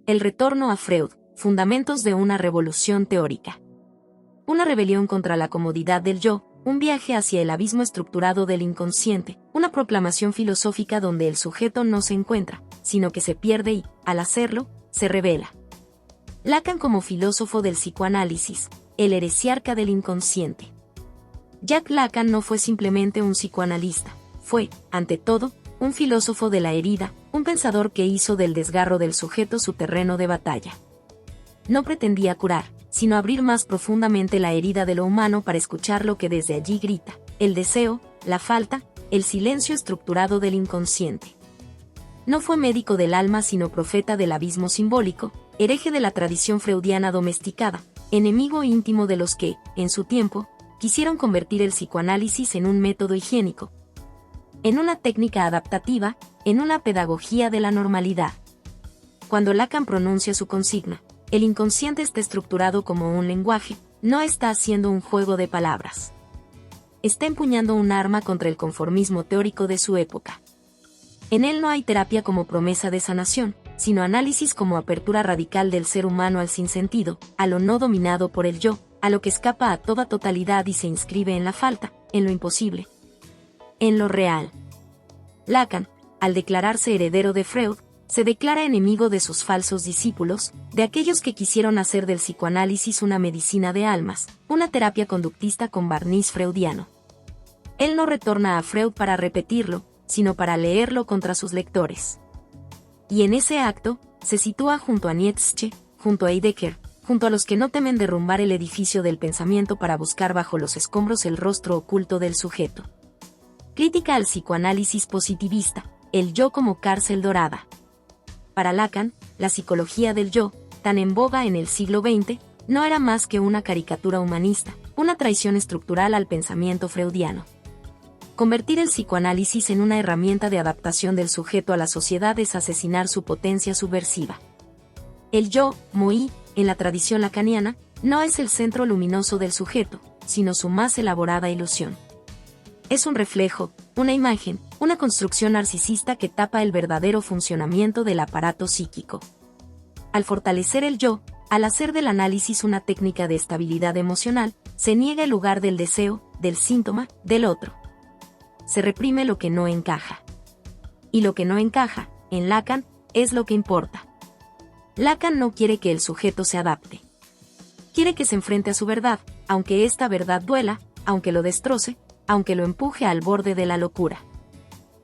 El retorno a Freud, fundamentos de una revolución teórica. Una rebelión contra la comodidad del yo, un viaje hacia el abismo estructurado del inconsciente, una proclamación filosófica donde el sujeto no se encuentra, sino que se pierde y, al hacerlo, se revela. Lacan como filósofo del psicoanálisis, el heresiarca del inconsciente. Jacques Lacan no fue simplemente un psicoanalista, fue, ante todo, un filósofo de la herida, un pensador que hizo del desgarro del sujeto su terreno de batalla. No pretendía curar, sino abrir más profundamente la herida de lo humano para escuchar lo que desde allí grita, el deseo, la falta, el silencio estructurado del inconsciente. No fue médico del alma sino profeta del abismo simbólico, hereje de la tradición freudiana domesticada, enemigo íntimo de los que, en su tiempo, quisieron convertir el psicoanálisis en un método higiénico, en una técnica adaptativa, en una pedagogía de la normalidad. Cuando Lacan pronuncia su consigna, el inconsciente está estructurado como un lenguaje, no está haciendo un juego de palabras. Está empuñando un arma contra el conformismo teórico de su época. En él no hay terapia como promesa de sanación, sino análisis como apertura radical del ser humano al sinsentido, a lo no dominado por el yo, a lo que escapa a toda totalidad y se inscribe en la falta, en lo imposible, en lo real. Lacan, al declararse heredero de Freud, se declara enemigo de sus falsos discípulos, de aquellos que quisieron hacer del psicoanálisis una medicina de almas, una terapia conductista con barniz freudiano. Él no retorna a Freud para repetirlo, sino para leerlo contra sus lectores. Y en ese acto, se sitúa junto a Nietzsche, junto a Heidegger, junto a los que no temen derrumbar el edificio del pensamiento para buscar bajo los escombros el rostro oculto del sujeto. Crítica al psicoanálisis positivista, el yo como cárcel dorada. Para Lacan, la psicología del yo, tan en boga en el siglo XX, no era más que una caricatura humanista, una traición estructural al pensamiento freudiano. Convertir el psicoanálisis en una herramienta de adaptación del sujeto a la sociedad es asesinar su potencia subversiva. El yo, moi, en la tradición lacaniana, no es el centro luminoso del sujeto, sino su más elaborada ilusión. Es un reflejo, una imagen, una construcción narcisista que tapa el verdadero funcionamiento del aparato psíquico. Al fortalecer el yo, al hacer del análisis una técnica de estabilidad emocional, se niega el lugar del deseo, del síntoma, del otro. Se reprime lo que no encaja. Y lo que no encaja, en Lacan, es lo que importa. Lacan no quiere que el sujeto se adapte. Quiere que se enfrente a su verdad, aunque esta verdad duela, aunque lo destroce, aunque lo empuje al borde de la locura.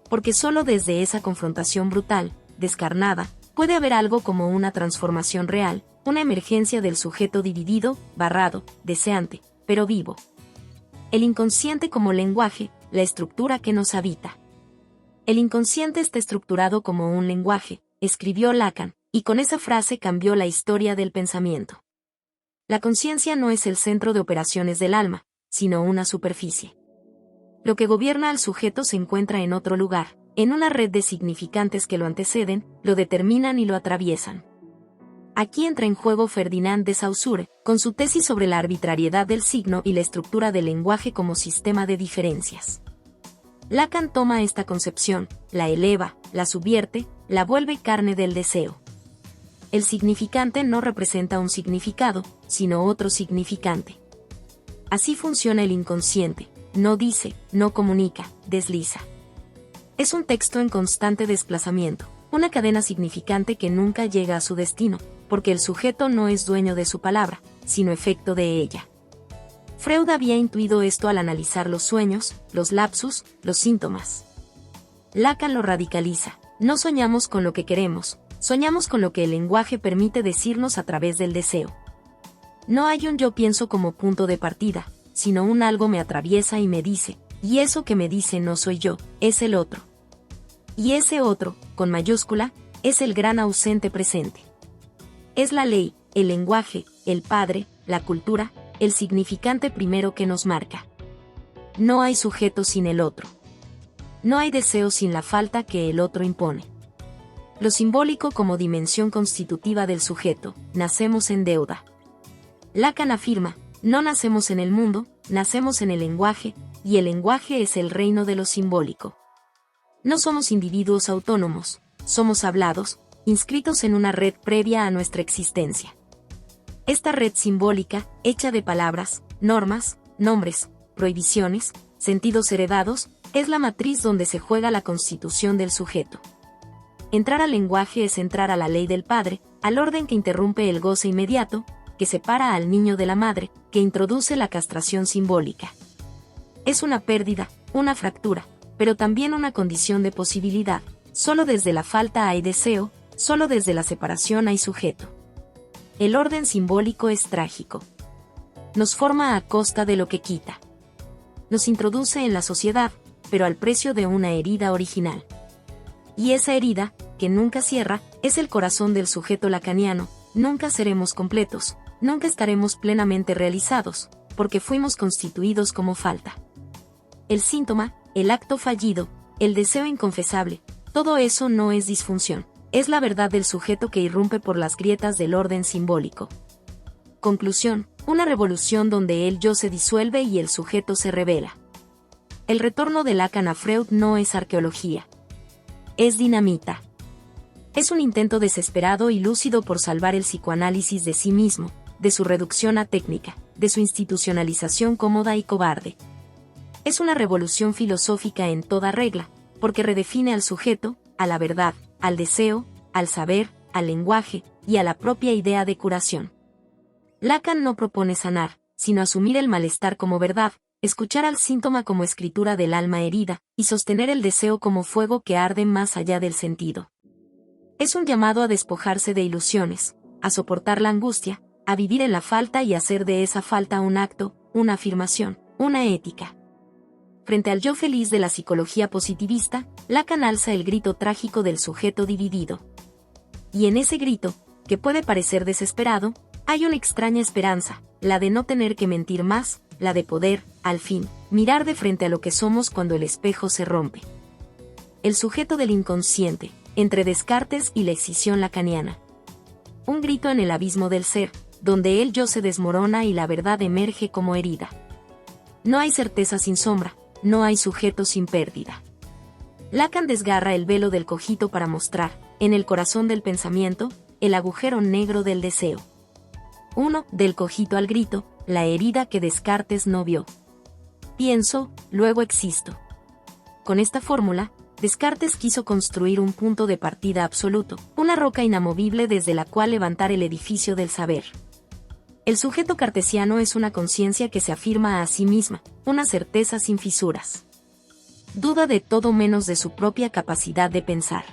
Porque solo desde esa confrontación brutal, descarnada, puede haber algo como una transformación real, una emergencia del sujeto dividido, barrado, deseante, pero vivo. El inconsciente como lenguaje, la estructura que nos habita. El inconsciente está estructurado como un lenguaje, escribió Lacan, y con esa frase cambió la historia del pensamiento. La conciencia no es el centro de operaciones del alma, sino una superficie. Lo que gobierna al sujeto se encuentra en otro lugar, en una red de significantes que lo anteceden, lo determinan y lo atraviesan. Aquí entra en juego Ferdinand de Saussure, con su tesis sobre la arbitrariedad del signo y la estructura del lenguaje como sistema de diferencias. Lacan toma esta concepción, la eleva, la subvierte, la vuelve carne del deseo. El significante no representa un significado, sino otro significante. Así funciona el inconsciente. No dice, no comunica, desliza. Es un texto en constante desplazamiento, una cadena significante que nunca llega a su destino, porque el sujeto no es dueño de su palabra, sino efecto de ella. Freud había intuido esto al analizar los sueños, los lapsus, los síntomas. Lacan lo radicaliza. No soñamos con lo que queremos, soñamos con lo que el lenguaje permite decirnos a través del deseo. No hay un yo pienso como punto de partida, sino un algo me atraviesa y me dice, y eso que me dice no soy yo, es el otro. Y ese otro, con mayúscula, es el gran ausente presente. Es la ley, el lenguaje, el padre, la cultura, el significante primero que nos marca. No hay sujeto sin el otro. No hay deseo sin la falta que el otro impone. Lo simbólico como dimensión constitutiva del sujeto, nacemos en deuda. Lacan afirma, no nacemos en el mundo, nacemos en el lenguaje, y el lenguaje es el reino de lo simbólico. No somos individuos autónomos, somos hablados, inscritos en una red previa a nuestra existencia. Esta red simbólica, hecha de palabras, normas, nombres, prohibiciones, sentidos heredados, es la matriz donde se juega la constitución del sujeto. Entrar al lenguaje es entrar a la ley del padre, al orden que interrumpe el goce inmediato, que separa al niño de la madre, que introduce la castración simbólica. Es una pérdida, una fractura, pero también una condición de posibilidad. Solo desde la falta hay deseo, solo desde la separación hay sujeto. El orden simbólico es trágico. Nos forma a costa de lo que quita. Nos introduce en la sociedad, pero al precio de una herida original. Y esa herida, que nunca cierra, es el corazón del sujeto lacaniano. Nunca seremos completos, nunca estaremos plenamente realizados, porque fuimos constituidos como falta. El síntoma, el acto fallido, el deseo inconfesable, todo eso no es disfunción, es la verdad del sujeto que irrumpe por las grietas del orden simbólico. Conclusión, una revolución donde el yo se disuelve y el sujeto se revela. El retorno de Lacan a Freud no es arqueología. Es dinamita. Es un intento desesperado y lúcido por salvar el psicoanálisis de sí mismo, de su reducción a técnica, de su institucionalización cómoda y cobarde. Es una revolución filosófica en toda regla, porque redefine al sujeto, a la verdad, al deseo, al saber, al lenguaje, y a la propia idea de curación. Lacan no propone sanar, sino asumir el malestar como verdad, escuchar al síntoma como escritura del alma herida, y sostener el deseo como fuego que arde más allá del sentido. Es un llamado a despojarse de ilusiones, a soportar la angustia, a vivir en la falta y hacer de esa falta un acto, una afirmación, una ética. Frente al yo feliz de la psicología positivista, Lacan alza el grito trágico del sujeto dividido. Y en ese grito, que puede parecer desesperado, hay una extraña esperanza, la de no tener que mentir más, la de poder, al fin, mirar de frente a lo que somos cuando el espejo se rompe. El sujeto del inconsciente, entre Descartes y la escisión lacaniana. Un grito en el abismo del ser, donde el yo se desmorona y la verdad emerge como herida. No hay certeza sin sombra, no hay sujeto sin pérdida. Lacan desgarra el velo del cogito para mostrar, en el corazón del pensamiento, el agujero negro del deseo. 1. Del cogito al grito, la herida que Descartes no vio. Pienso, luego existo. Con esta fórmula, Descartes quiso construir un punto de partida absoluto, una roca inamovible desde la cual levantar el edificio del saber. El sujeto cartesiano es una conciencia que se afirma a sí misma, una certeza sin fisuras. Duda de todo menos de su propia capacidad de pensar.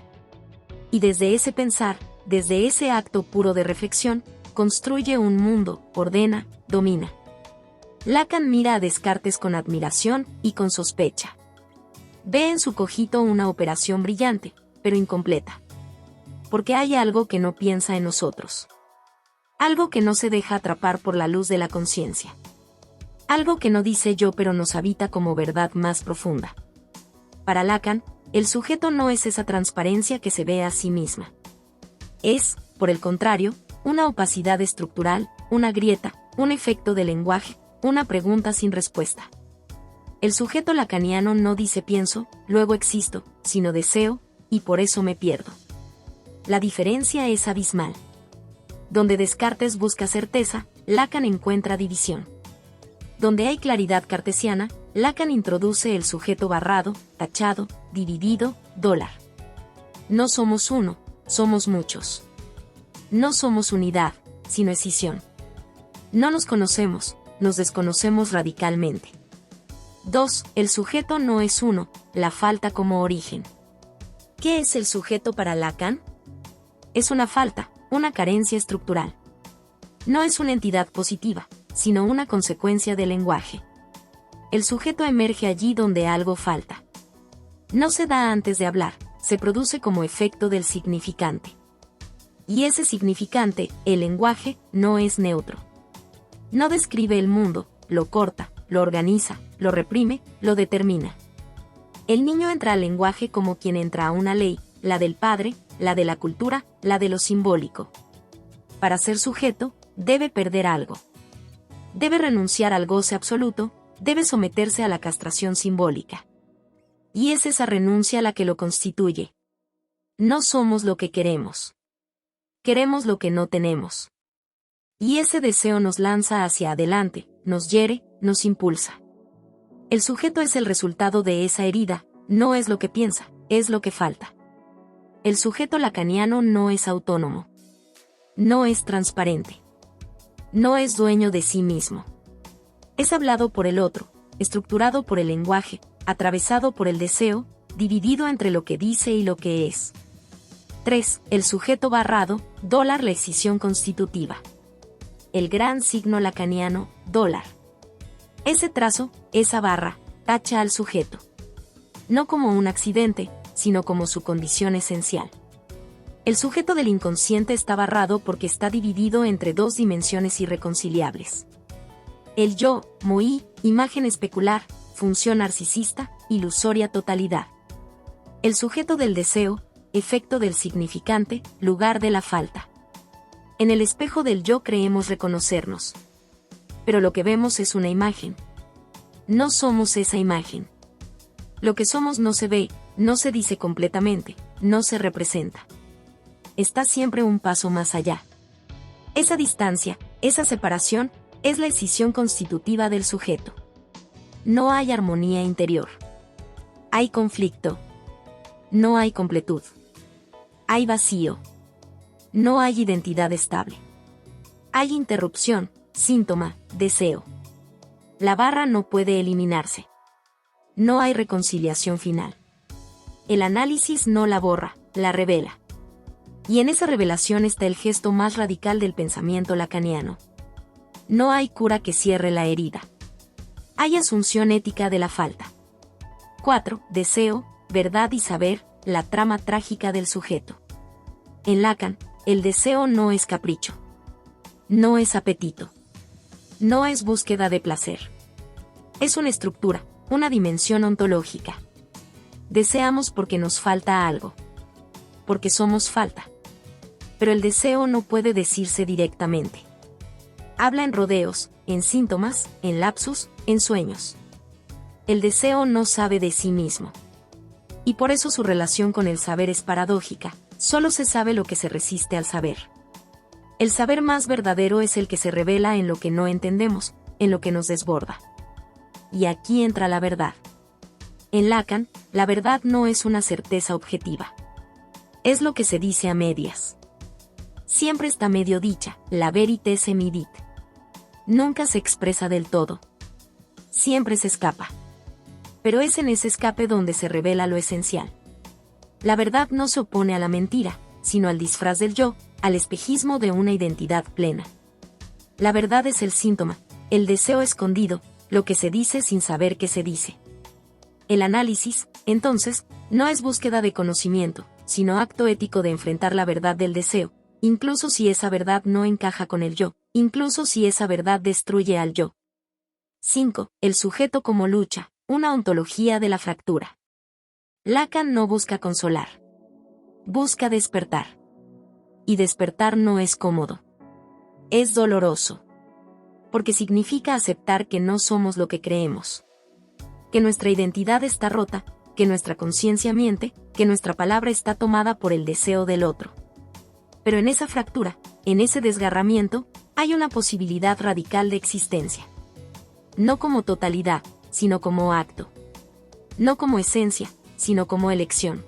Y desde ese pensar, desde ese acto puro de reflexión, construye un mundo, ordena, domina. Lacan mira a Descartes con admiración y con sospecha. Ve en su cogito una operación brillante, pero incompleta. Porque hay algo que no piensa en nosotros. Algo que no se deja atrapar por la luz de la conciencia. Algo que no dice yo pero nos habita como verdad más profunda. Para Lacan, el sujeto no es esa transparencia que se ve a sí misma. Es, por el contrario, una opacidad estructural, una grieta, un efecto de lenguaje, una pregunta sin respuesta. El sujeto lacaniano no dice pienso, luego existo, sino deseo, y por eso me pierdo. La diferencia es abismal. Donde Descartes busca certeza, Lacan encuentra división. Donde hay claridad cartesiana, Lacan introduce el sujeto barrado, tachado, dividido, dólar. No somos uno, somos muchos. No somos unidad, sino escisión. No nos conocemos, nos desconocemos radicalmente. 2. El sujeto no es uno, la falta como origen. ¿Qué es el sujeto para Lacan? Es una falta, una carencia estructural. No es una entidad positiva, sino una consecuencia del lenguaje. El sujeto emerge allí donde algo falta. No se da antes de hablar, se produce como efecto del significante. Y ese significante, el lenguaje, no es neutro. No describe el mundo, lo corta, lo organiza, lo reprime, lo determina. El niño entra al lenguaje como quien entra a una ley, la del padre, la de la cultura, la de lo simbólico. Para ser sujeto, debe perder algo. Debe renunciar al goce absoluto, debe someterse a la castración simbólica. Y es esa renuncia la que lo constituye. No somos lo que queremos. Queremos lo que no tenemos. Y ese deseo nos lanza hacia adelante, nos hiere, nos impulsa. El sujeto es el resultado de esa herida, no es lo que piensa, es lo que falta. El sujeto lacaniano no es autónomo. No es transparente. No es dueño de sí mismo. Es hablado por el otro, estructurado por el lenguaje, atravesado por el deseo, dividido entre lo que dice y lo que es. 3. El sujeto barrado, $, la escisión constitutiva. El gran signo lacaniano, $. Ese trazo, esa barra, tacha al sujeto. No como un accidente, sino como su condición esencial. El sujeto del inconsciente está barrado porque está dividido entre dos dimensiones irreconciliables. El yo, moi, imagen especular, función narcisista, ilusoria totalidad. El sujeto del deseo, efecto del significante, lugar de la falta. En el espejo del yo creemos reconocernos. Pero lo que vemos es una imagen. No somos esa imagen. Lo que somos no se ve, no se dice completamente, no se representa. Está siempre un paso más allá. Esa distancia, esa separación, es la escisión constitutiva del sujeto. No hay armonía interior. Hay conflicto. No hay completud. Hay vacío. No hay identidad estable. Hay interrupción, síntoma, deseo. La barra no puede eliminarse. No hay reconciliación final. El análisis no la borra, la revela. Y en esa revelación está el gesto más radical del pensamiento lacaniano. No hay cura que cierre la herida. Hay asunción ética de la falta. 4. Deseo, verdad y saber, la trama trágica del sujeto. En Lacan, el deseo no es capricho. No es apetito. No es búsqueda de placer. Es una estructura, una dimensión ontológica. Deseamos porque nos falta algo. Porque somos falta. Pero el deseo no puede decirse directamente. Habla en rodeos, en síntomas, en lapsus, en sueños. El deseo no sabe de sí mismo. Y por eso su relación con el saber es paradójica, solo se sabe lo que se resiste al saber. El saber más verdadero es el que se revela en lo que no entendemos, en lo que nos desborda. Y aquí entra la verdad. En Lacan, la verdad no es una certeza objetiva. Es lo que se dice a medias. Siempre está medio dicha, la verite semidit. Nunca se expresa del todo. Siempre se escapa. Pero es en ese escape donde se revela lo esencial. La verdad no se opone a la mentira, sino al disfraz del yo, al espejismo de una identidad plena. La verdad es el síntoma, el deseo escondido, lo que se dice sin saber qué se dice. El análisis, entonces, no es búsqueda de conocimiento, sino acto ético de enfrentar la verdad del deseo, incluso si esa verdad no encaja con el yo, incluso si esa verdad destruye al yo. 5. El sujeto como lucha, una ontología de la fractura. Lacan no busca consolar. Busca despertar. Y despertar no es cómodo. Es doloroso. Porque significa aceptar que no somos lo que creemos. Que nuestra identidad está rota, que nuestra conciencia miente, que nuestra palabra está tomada por el deseo del otro. Pero en esa fractura, en ese desgarramiento, hay una posibilidad radical de existencia. No como totalidad, sino como acto. No como esencia, sino como elección.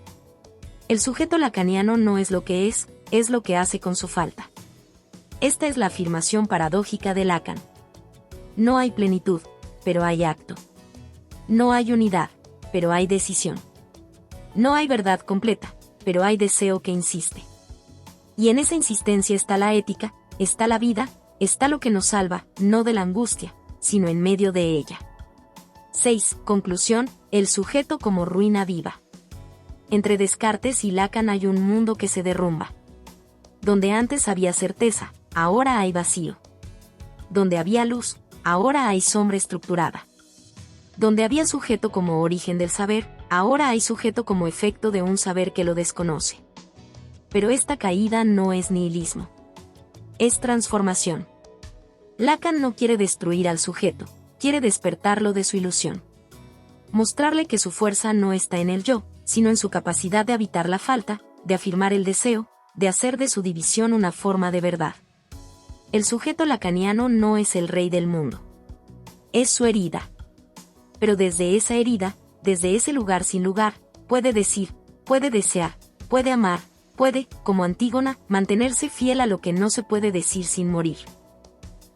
El sujeto lacaniano no es lo que es lo que hace con su falta. Esta es la afirmación paradójica de Lacan. No hay plenitud, pero hay acto. No hay unidad, pero hay decisión. No hay verdad completa, pero hay deseo que insiste. Y en esa insistencia está la ética, está la vida, está lo que nos salva, no de la angustia, sino en medio de ella. 6. Conclusión, el sujeto como ruina viva. Entre Descartes y Lacan hay un mundo que se derrumba. Donde antes había certeza, ahora hay vacío. Donde había luz, ahora hay sombra estructurada. Donde había sujeto como origen del saber, ahora hay sujeto como efecto de un saber que lo desconoce. Pero esta caída no es nihilismo. Es transformación. Lacan no quiere destruir al sujeto, quiere despertarlo de su ilusión. Mostrarle que su fuerza no está en el yo, sino en su capacidad de habitar la falta, de afirmar el deseo, de hacer de su división una forma de verdad. El sujeto lacaniano no es el rey del mundo. Es su herida. Pero desde esa herida, desde ese lugar sin lugar, puede decir, puede desear, puede amar, puede, como Antígona, mantenerse fiel a lo que no se puede decir sin morir.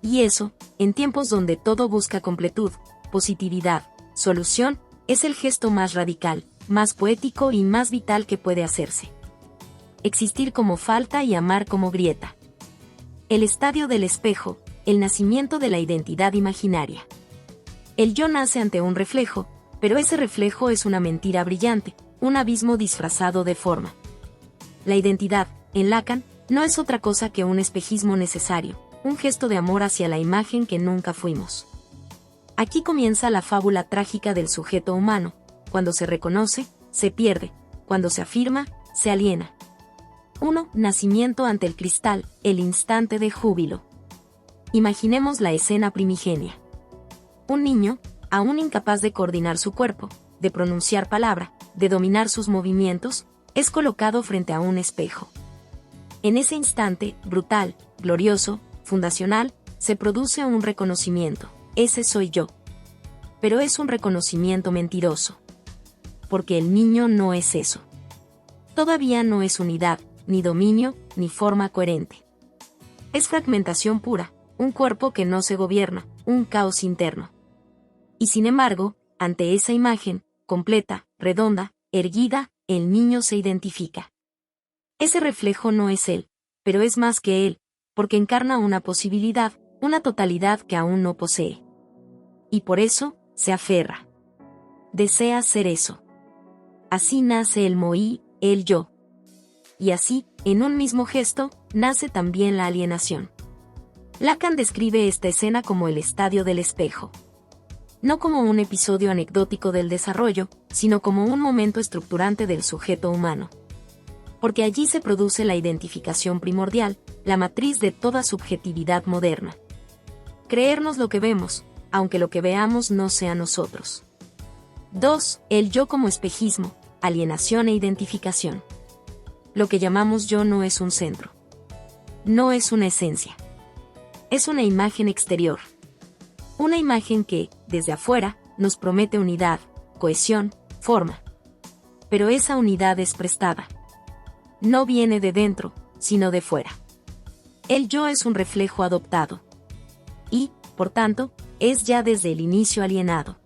Y eso, en tiempos donde todo busca completud, positividad, solución, es el gesto más radical, más poético y más vital que puede hacerse. Existir como falta y amar como grieta. El estadio del espejo, el nacimiento de la identidad imaginaria. El yo nace ante un reflejo, pero ese reflejo es una mentira brillante, un abismo disfrazado de forma. La identidad, en Lacan, no es otra cosa que un espejismo necesario, un gesto de amor hacia la imagen que nunca fuimos. Aquí comienza la fábula trágica del sujeto humano. Cuando se reconoce, se pierde; cuando se afirma, se aliena. 1. Nacimiento ante el cristal, el instante de júbilo. Imaginemos la escena primigenia. Un niño, aún incapaz de coordinar su cuerpo, de pronunciar palabra, de dominar sus movimientos, es colocado frente a un espejo. En ese instante, brutal, glorioso, fundacional, se produce un reconocimiento: ese soy yo. Pero es un reconocimiento mentiroso. Porque el niño no es eso. Todavía no es unidad, ni dominio, ni forma coherente. Es fragmentación pura, un cuerpo que no se gobierna, un caos interno. Y sin embargo, ante esa imagen, completa, redonda, erguida, el niño se identifica. Ese reflejo no es él, pero es más que él, porque encarna una posibilidad, una totalidad que aún no posee. Y por eso, se aferra. Desea ser eso. Así nace el moi, el yo. Y así, en un mismo gesto, nace también la alienación. Lacan describe esta escena como el estadio del espejo. No como un episodio anecdótico del desarrollo, sino como un momento estructurante del sujeto humano. Porque allí se produce la identificación primordial, la matriz de toda subjetividad moderna. Creernos lo que vemos, aunque lo que veamos no sea nosotros. 2. El yo como espejismo, alienación e identificación. Lo que llamamos yo no es un centro. No es una esencia. Es una imagen exterior. Una imagen que, desde afuera, nos promete unidad, cohesión, forma. Pero esa unidad es prestada. No viene de dentro, sino de fuera. El yo es un reflejo adoptado. Y, por tanto, es ya desde el inicio alienado.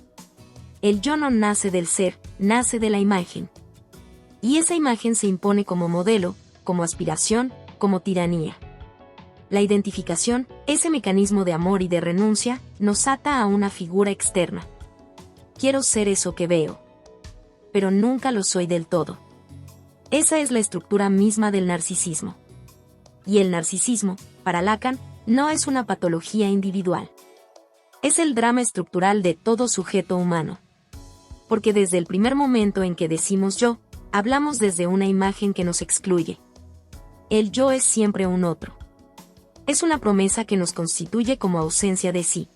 El yo no nace del ser, nace de la imagen. Y esa imagen se impone como modelo, como aspiración, como tiranía. La identificación, ese mecanismo de amor y de renuncia, nos ata a una figura externa. Quiero ser eso que veo. Pero nunca lo soy del todo. Esa es la estructura misma del narcisismo. Y el narcisismo, para Lacan, no es una patología individual. Es el drama estructural de todo sujeto humano. Porque desde el primer momento en que decimos yo, hablamos desde una imagen que nos excluye. El yo es siempre un otro. Es una promesa que nos constituye como ausencia de sí.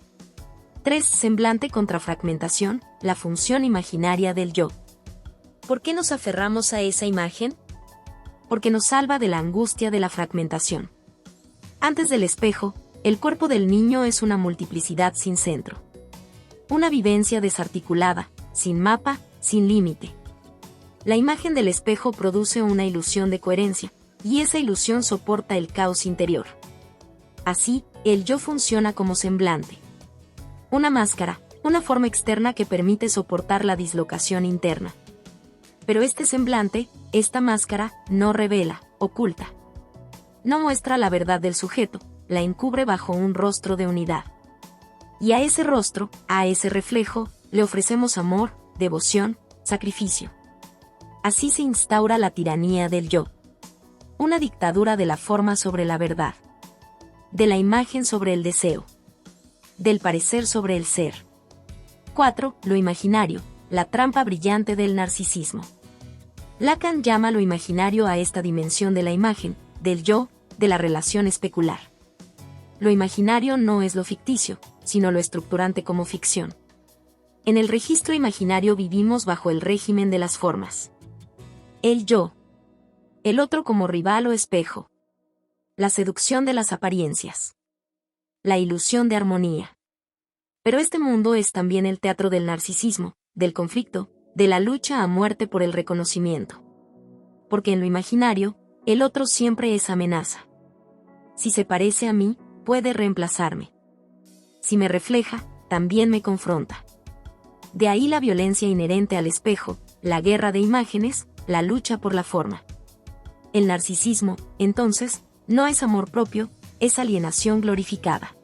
3. Semblante contra fragmentación, la función imaginaria del yo. ¿Por qué nos aferramos a esa imagen? Porque nos salva de la angustia de la fragmentación. Antes del espejo, el cuerpo del niño es una multiplicidad sin centro. Una vivencia desarticulada, sin mapa, sin límite. La imagen del espejo produce una ilusión de coherencia, y esa ilusión soporta el caos interior. Así, el yo funciona como semblante. Una máscara, una forma externa que permite soportar la dislocación interna. Pero este semblante, esta máscara, no revela, oculta. No muestra la verdad del sujeto, la encubre bajo un rostro de unidad. Y a ese rostro, a ese reflejo, le ofrecemos amor, devoción, sacrificio. Así se instaura la tiranía del yo. Una dictadura de la forma sobre la verdad. De la imagen sobre el deseo. Del parecer sobre el ser. 4. Lo imaginario, la trampa brillante del narcisismo. Lacan llama lo imaginario a esta dimensión de la imagen, del yo, de la relación especular. Lo imaginario no es lo ficticio, sino lo estructurante como ficción. En el registro imaginario vivimos bajo el régimen de las formas. El yo. el otro como rival o espejo. La seducción de las apariencias. La ilusión de armonía. Pero este mundo es también el teatro del narcisismo, del conflicto, de la lucha a muerte por el reconocimiento. Porque en lo imaginario, el otro siempre es amenaza. Si se parece a mí, puede reemplazarme. Si me refleja, también me confronta. De ahí la violencia inherente al espejo, la guerra de imágenes, la lucha por la forma. El narcisismo, entonces, no es amor propio, es alienación glorificada.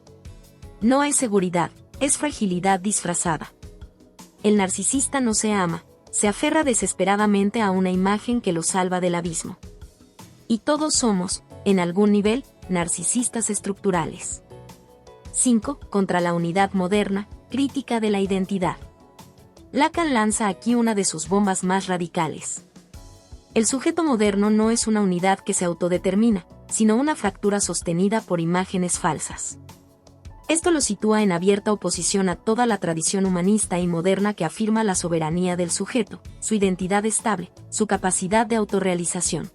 No es seguridad, es fragilidad disfrazada. El narcisista no se ama, se aferra desesperadamente a una imagen que lo salva del abismo. Y todos somos, en algún nivel, narcisistas estructurales. 5. Contra la unidad moderna, crítica de la identidad. Lacan lanza aquí una de sus bombas más radicales. El sujeto moderno no es una unidad que se autodetermina, sino una fractura sostenida por imágenes falsas. Esto lo sitúa en abierta oposición a toda la tradición humanista y moderna que afirma la soberanía del sujeto, su identidad estable, su capacidad de autorrealización.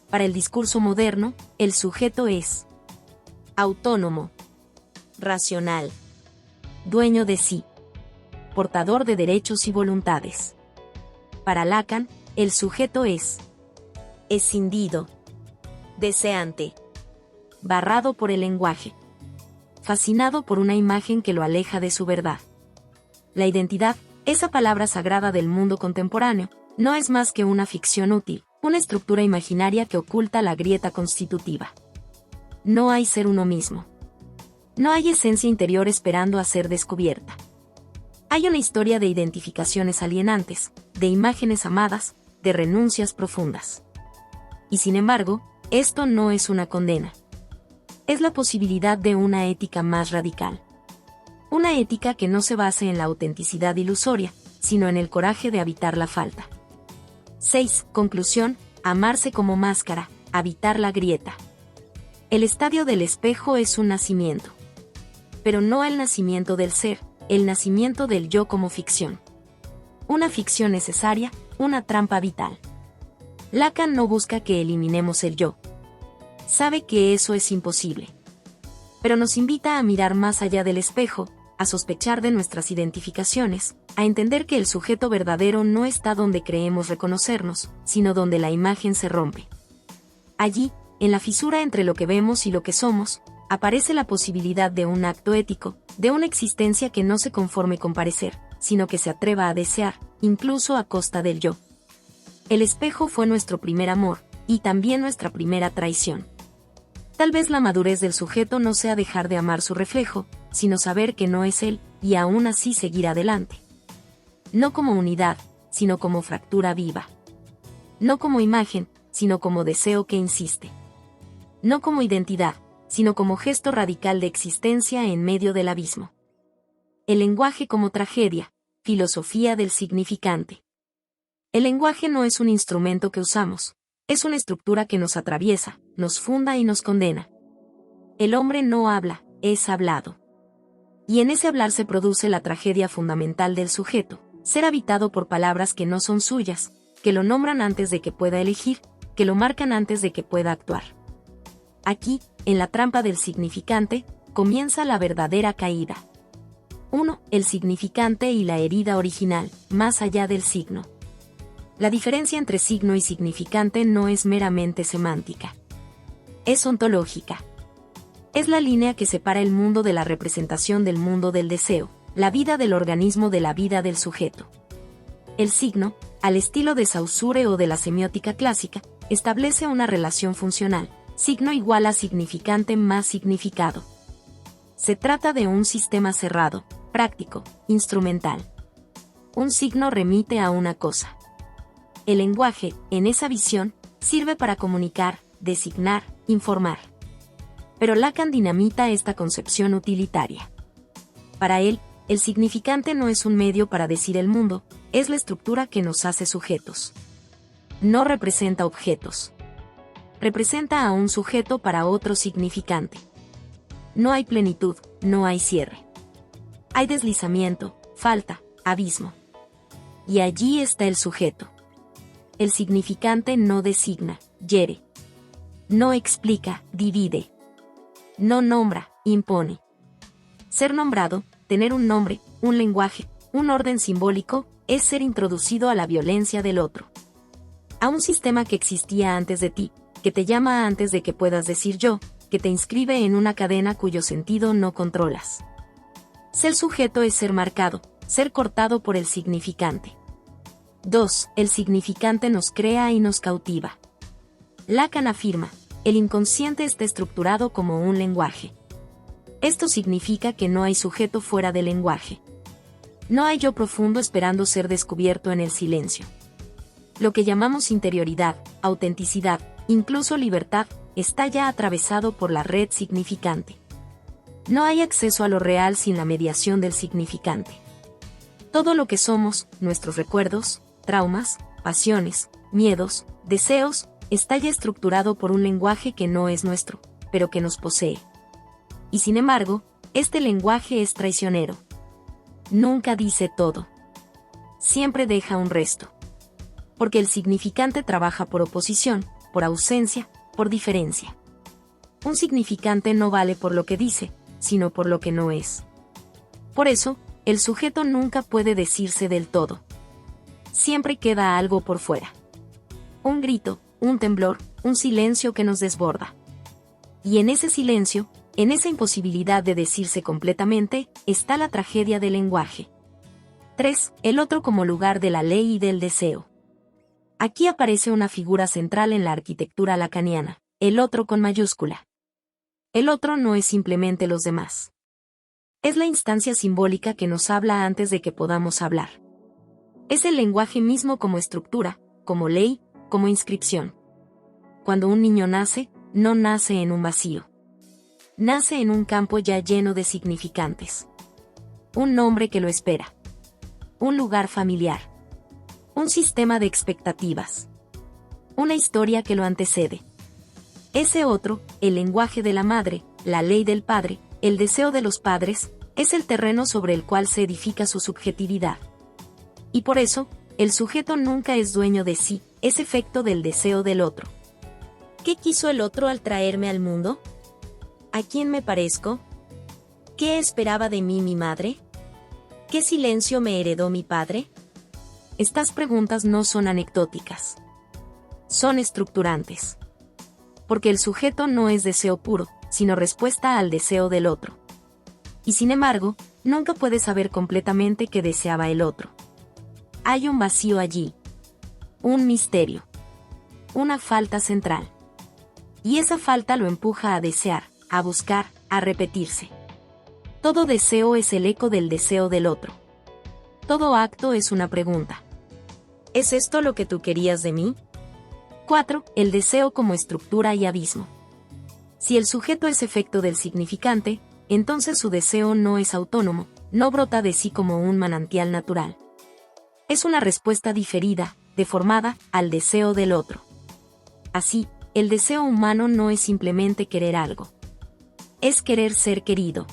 Para el discurso moderno, el sujeto es autónomo, racional, dueño de sí, portador de derechos y voluntades. Para Lacan, el sujeto es escindido, deseante, barrado por el lenguaje, fascinado por una imagen que lo aleja de su verdad. La identidad, esa palabra sagrada del mundo contemporáneo, no es más que una ficción útil, una estructura imaginaria que oculta la grieta constitutiva. No hay ser uno mismo. No hay esencia interior esperando a ser descubierta. Hay una historia de identificaciones alienantes, de imágenes amadas, de renuncias profundas. Y sin embargo, esto no es una condena. Es la posibilidad de una ética más radical. Una ética que no se base en la autenticidad ilusoria, sino en el coraje de habitar la falta. 6. Conclusión, amarse como máscara, habitar la grieta. El estadio del espejo es un nacimiento. Pero no el nacimiento del ser, el nacimiento del yo como ficción. Una ficción necesaria, una trampa vital. Lacan no busca que eliminemos el yo. Sabe que eso es imposible. Pero nos invita a mirar más allá del espejo, a sospechar de nuestras identificaciones, a entender que el sujeto verdadero no está donde creemos reconocernos, sino donde la imagen se rompe. Allí, en la fisura entre lo que vemos y lo que somos, aparece la posibilidad de un acto ético, de una existencia que no se conforme con parecer, sino que se atreva a desear, incluso a costa del yo. El espejo fue nuestro primer amor, y también nuestra primera traición. Tal vez la madurez del sujeto no sea dejar de amar su reflejo, sino saber que no es él, y aún así seguir adelante. No como unidad, sino como fractura viva. No como imagen, sino como deseo que insiste. No como identidad, sino como gesto radical de existencia en medio del abismo. El lenguaje como tragedia, filosofía del significante. El lenguaje no es un instrumento que usamos, es una estructura que nos atraviesa, nos funda y nos condena. El hombre no habla, es hablado. Y en ese hablar se produce la tragedia fundamental del sujeto, ser habitado por palabras que no son suyas, que lo nombran antes de que pueda elegir, que lo marcan antes de que pueda actuar. Aquí, en la trampa del significante, comienza la verdadera caída. 1. El significante y la herida original, más allá del signo. La diferencia entre signo y significante no es meramente semántica. Es ontológica. Es la línea que separa el mundo de la representación del mundo del deseo, la vida del organismo de la vida del sujeto. El signo, al estilo de Saussure o de la semiótica clásica, establece una relación funcional, signo igual a significante más significado. Se trata de un sistema cerrado, práctico, instrumental. Un signo remite a una cosa. El lenguaje, en esa visión, sirve para comunicar, designar, informar. Pero Lacan dinamita esta concepción utilitaria. Para él, el significante no es un medio para decir el mundo, es la estructura que nos hace sujetos. No representa objetos. Representa a un sujeto para otro significante. No hay plenitud, no hay cierre. Hay deslizamiento, falta, abismo. Y allí está el sujeto. El significante no designa, hiere. No explica, divide. No nombra, impone. Ser nombrado, tener un nombre, un lenguaje, un orden simbólico, es ser introducido a la violencia del otro. A un sistema que existía antes de ti, que te llama antes de que puedas decir yo, que te inscribe en una cadena cuyo sentido no controlas. Ser sujeto es ser marcado, ser cortado por el significante. 2. El significante nos crea y nos cautiva. Lacan afirma, el inconsciente está estructurado como un lenguaje. Esto significa que no hay sujeto fuera del lenguaje. No hay yo profundo esperando ser descubierto en el silencio. Lo que llamamos interioridad, autenticidad, incluso libertad, está ya atravesado por la red significante. No hay acceso a lo real sin la mediación del significante. Todo lo que somos, nuestros recuerdos, traumas, pasiones, miedos, deseos, está ya estructurado por un lenguaje que no es nuestro, pero que nos posee. Y sin embargo, este lenguaje es traicionero. Nunca dice todo. Siempre deja un resto. Porque el significante trabaja por oposición, por ausencia, por diferencia. Un significante no vale por lo que dice, sino por lo que no es. Por eso, el sujeto nunca puede decirse del todo. Siempre queda algo por fuera. Un grito, un temblor, un silencio que nos desborda. Y en ese silencio, en esa imposibilidad de decirse completamente, está la tragedia del lenguaje. 3. El otro como lugar de la ley y del deseo. Aquí aparece una figura central en la arquitectura lacaniana, el otro con mayúscula. El otro no es simplemente los demás. Es la instancia simbólica que nos habla antes de que podamos hablar. Es el lenguaje mismo como estructura, como ley, como inscripción. Cuando un niño nace, no nace en un vacío. Nace en un campo ya lleno de significantes. Un nombre que lo espera. Un lugar familiar. Un sistema de expectativas. Una historia que lo antecede. Ese otro, el lenguaje de la madre, la ley del padre, el deseo de los padres, es el terreno sobre el cual se edifica su subjetividad. Y por eso, el sujeto nunca es dueño de sí, es efecto del deseo del otro. ¿Qué quiso el otro al traerme al mundo? ¿A quién me parezco? ¿Qué esperaba de mí mi madre? ¿Qué silencio me heredó mi padre? Estas preguntas no son anecdóticas. Son estructurantes. Porque el sujeto no es deseo puro, sino respuesta al deseo del otro. Y sin embargo, nunca puede saber completamente qué deseaba el otro. Hay un vacío allí. Un misterio. Una falta central. Y esa falta lo empuja a desear, a buscar, a repetirse. Todo deseo es el eco del deseo del otro. Todo acto es una pregunta. ¿Es esto lo que tú querías de mí? 4. El deseo como estructura y abismo. Si el sujeto es efecto del significante, entonces su deseo no es autónomo, no brota de sí como un manantial natural. Es una respuesta diferida, deformada, al deseo del otro. Así, el deseo humano no es simplemente querer algo. Es querer ser querido.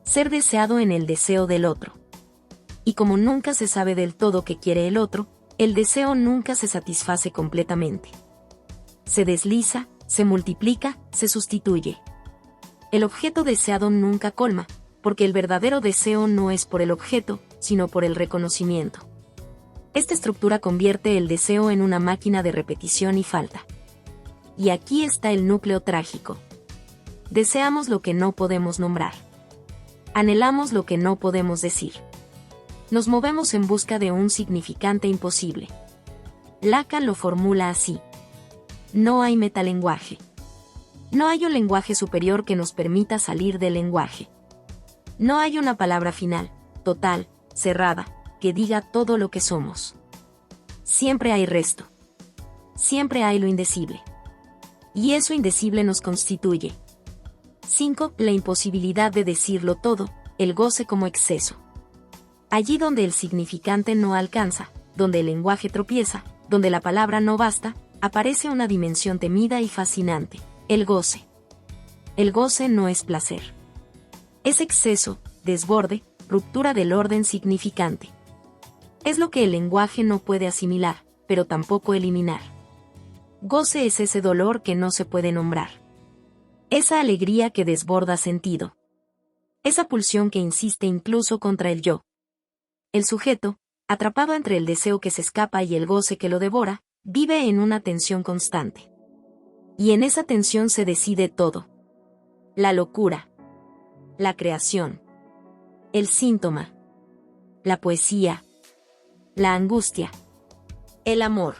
Ser deseado en el deseo del otro. Y como nunca se sabe del todo qué quiere el otro, el deseo nunca se satisface completamente. Se desliza, se multiplica, se sustituye. El objeto deseado nunca colma, porque el verdadero deseo no es por el objeto, sino por el reconocimiento. Esta estructura convierte el deseo en una máquina de repetición y falta. Y aquí está el núcleo trágico. Deseamos lo que no podemos nombrar. Anhelamos lo que no podemos decir. Nos movemos en busca de un significante imposible. Lacan lo formula así. No hay metalenguaje. No hay un lenguaje superior que nos permita salir del lenguaje. No hay una palabra final, total, cerrada, que diga todo lo que somos. Siempre hay resto. Siempre hay lo indecible. Y eso indecible nos constituye. 5. La imposibilidad de decirlo todo, el goce como exceso. Allí donde el significante no alcanza, donde el lenguaje tropieza, donde la palabra no basta, aparece una dimensión temida y fascinante, el goce. El goce no es placer. Es exceso, desborde, ruptura del orden significante. Es lo que el lenguaje no puede asimilar, pero tampoco eliminar. Goce es ese dolor que no se puede nombrar. Esa alegría que desborda sentido. Esa pulsión que insiste incluso contra el yo. El sujeto, atrapado entre el deseo que se escapa y el goce que lo devora, vive en una tensión constante. Y en esa tensión se decide todo. La locura. La creación. El síntoma. La poesía. La angustia. El amor.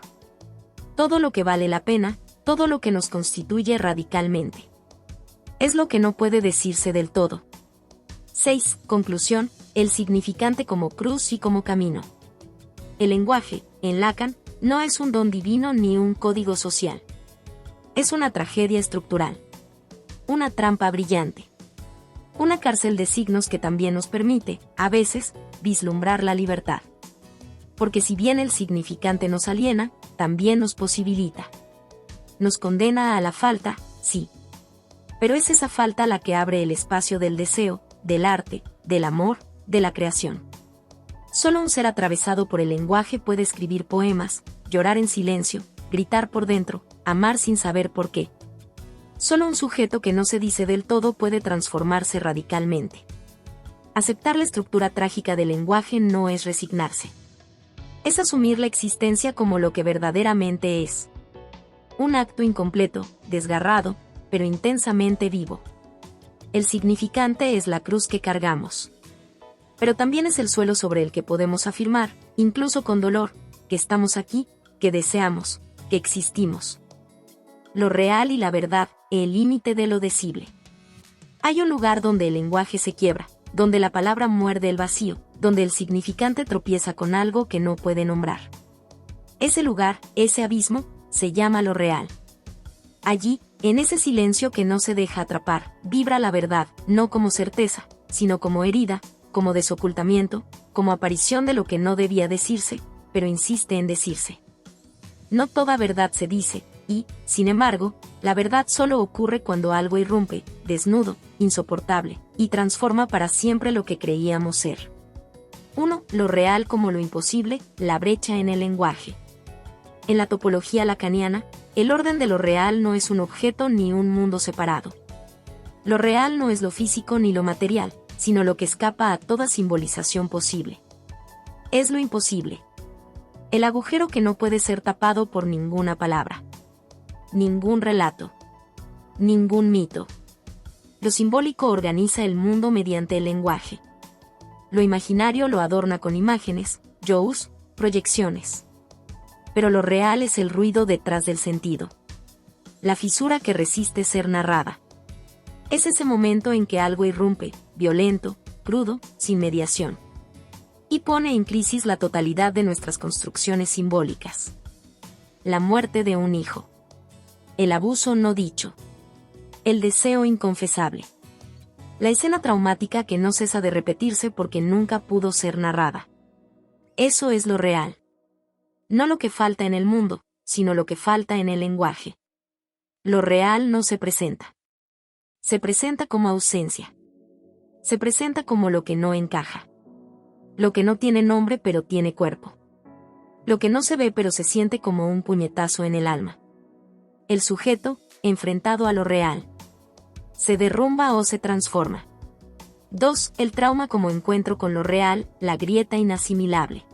Todo lo que vale la pena, todo lo que nos constituye radicalmente. Es lo que no puede decirse del todo. 6. Conclusión, el significante como cruz y como camino. El lenguaje, en Lacan, no es un don divino ni un código social. Es una tragedia estructural. Una trampa brillante. Una cárcel de signos que también nos permite, a veces, vislumbrar la libertad. Porque si bien el significante nos aliena, también nos posibilita. Nos condena a la falta, sí. Pero es esa falta la que abre el espacio del deseo, del arte, del amor, de la creación. Solo un ser atravesado por el lenguaje puede escribir poemas, llorar en silencio, gritar por dentro, amar sin saber por qué. Solo un sujeto que no se dice del todo puede transformarse radicalmente. Aceptar la estructura trágica del lenguaje no es resignarse. Es asumir la existencia como lo que verdaderamente es. Un acto incompleto, desgarrado, pero intensamente vivo. El significante es la cruz que cargamos. Pero también es el suelo sobre el que podemos afirmar, incluso con dolor, que estamos aquí, que deseamos, que existimos. Lo real y la verdad, el límite de lo decible. Hay un lugar donde el lenguaje se quiebra, donde la palabra muerde el vacío, donde el significante tropieza con algo que no puede nombrar. Ese lugar, ese abismo, se llama lo real. Allí, en ese silencio que no se deja atrapar, vibra la verdad, no como certeza, sino como herida, como desocultamiento, como aparición de lo que no debía decirse, pero insiste en decirse. No toda verdad se dice, y, sin embargo, la verdad solo ocurre cuando algo irrumpe, desnudo, insoportable, y transforma para siempre lo que creíamos ser. 1. Lo real como lo imposible, la brecha en el lenguaje. En la topología lacaniana, el orden de lo real no es un objeto ni un mundo separado. Lo real no es lo físico ni lo material, sino lo que escapa a toda simbolización posible. Es lo imposible. El agujero que no puede ser tapado por ninguna palabra. Ningún relato. Ningún mito. Lo simbólico organiza el mundo mediante el lenguaje. Lo imaginario lo adorna con imágenes, shows, proyecciones. Pero lo real es el ruido detrás del sentido. La fisura que resiste ser narrada. Es ese momento en que algo irrumpe, violento, crudo, sin mediación. Y pone en crisis la totalidad de nuestras construcciones simbólicas. La muerte de un hijo. El abuso no dicho. El deseo inconfesable. La escena traumática que no cesa de repetirse porque nunca pudo ser narrada. Eso es lo real. No lo que falta en el mundo, sino lo que falta en el lenguaje. Lo real no se presenta. Se presenta como ausencia. Se presenta como lo que no encaja. Lo que no tiene nombre pero tiene cuerpo. Lo que no se ve pero se siente como un puñetazo en el alma. El sujeto, enfrentado a lo real. Se derrumba o se transforma. 2. El trauma como encuentro con lo real, la grieta inasimilable.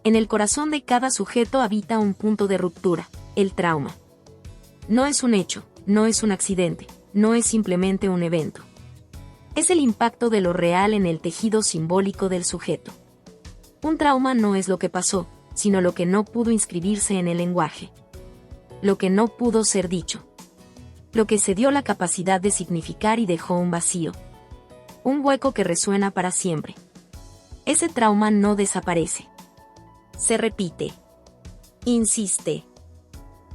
En el corazón de cada sujeto habita un punto de ruptura, el trauma. No es un hecho, no es un accidente, no es simplemente un evento. Es el impacto de lo real en el tejido simbólico del sujeto. Un trauma no es lo que pasó, sino lo que no pudo inscribirse en el lenguaje. Lo que no pudo ser dicho. Lo que se dio la capacidad de significar y dejó un vacío. Un hueco que resuena para siempre. Ese trauma no desaparece. Se repite. Insiste.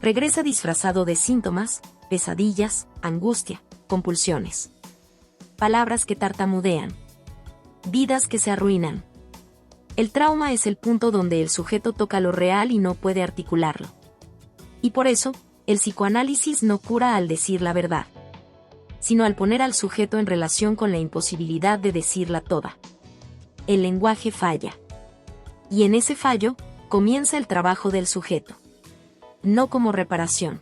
Regresa disfrazado de síntomas, pesadillas, angustia, compulsiones. Palabras que tartamudean. Vidas que se arruinan. El trauma es el punto donde el sujeto toca lo real y no puede articularlo. Y por eso, el psicoanálisis no cura al decir la verdad, sino al poner al sujeto en relación con la imposibilidad de decirla toda. El lenguaje falla. Y en ese fallo, comienza el trabajo del sujeto. no como reparación,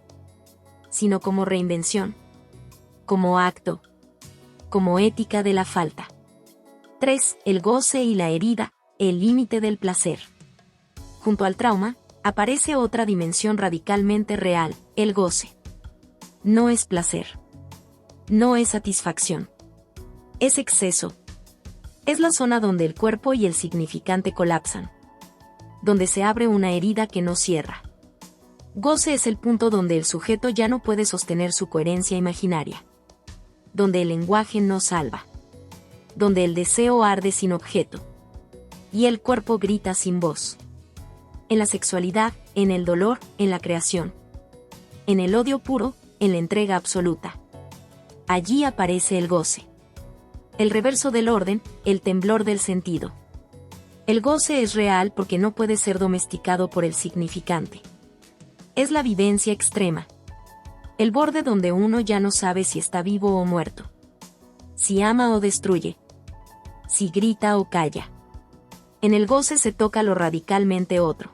sino como reinvención, como acto, como ética de la falta. 3. El goce y la herida, el límite del placer. Junto al trauma, aparece otra dimensión radicalmente real, el goce. No es placer. No es satisfacción. Es exceso. Es la zona donde el cuerpo y el significante colapsan. Donde se abre una herida que no cierra. Goce es el punto donde el sujeto ya no puede sostener su coherencia imaginaria. Donde el lenguaje no salva. Donde el deseo arde sin objeto. Y el cuerpo grita sin voz. En la sexualidad, en el dolor, en la creación. En el odio puro, en la entrega absoluta. Allí aparece el goce. El reverso del orden, el temblor del sentido. El goce es real porque no puede ser domesticado por el significante. Es la vivencia extrema. El borde donde uno ya no sabe si está vivo o muerto. Si ama o destruye. Si grita o calla. En el goce se toca lo radicalmente otro.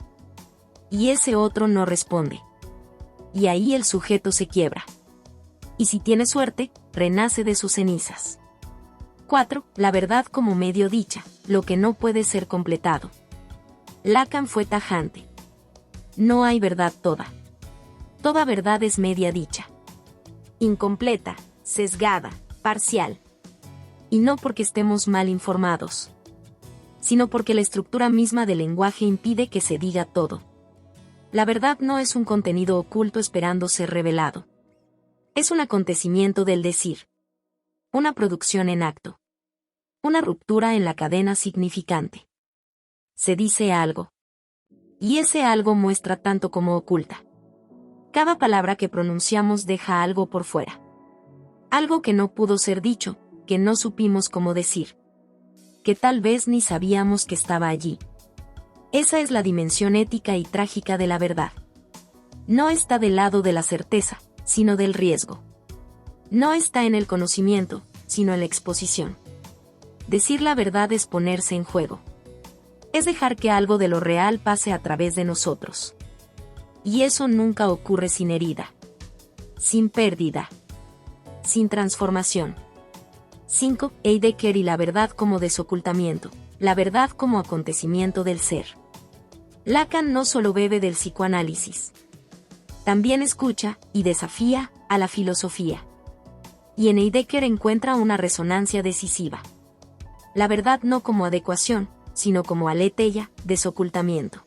Y ese otro no responde. Y ahí el sujeto se quiebra. Y si tiene suerte, renace de sus cenizas. 4. La verdad como medio dicha, lo que no puede ser completado. Lacan fue tajante. No hay verdad toda. Toda verdad es media dicha. Incompleta, sesgada, parcial. Y no porque estemos mal informados, sino porque la estructura misma del lenguaje impide que se diga todo. La verdad no es un contenido oculto esperando ser revelado. Es un acontecimiento del decir. Una producción en acto. Una ruptura en la cadena significante. Se dice algo. Y ese algo muestra tanto como oculta. Cada palabra que pronunciamos deja algo por fuera. Algo que no pudo ser dicho, que no supimos cómo decir. Que tal vez ni sabíamos que estaba allí. Esa es la dimensión ética y trágica de la verdad. No está del lado de la certeza, sino del riesgo. No está en el conocimiento, sino en la exposición. Decir la verdad es ponerse en juego. Es dejar que algo de lo real pase a través de nosotros. Y eso nunca ocurre sin herida. Sin pérdida. Sin transformación. 5. Heidegger y la verdad como desocultamiento. La verdad como acontecimiento del ser. Lacan no solo bebe del psicoanálisis. También escucha, y desafía, a la filosofía. Y en Heidegger encuentra una resonancia decisiva. La verdad no como adecuación, sino como aletheia, desocultamiento.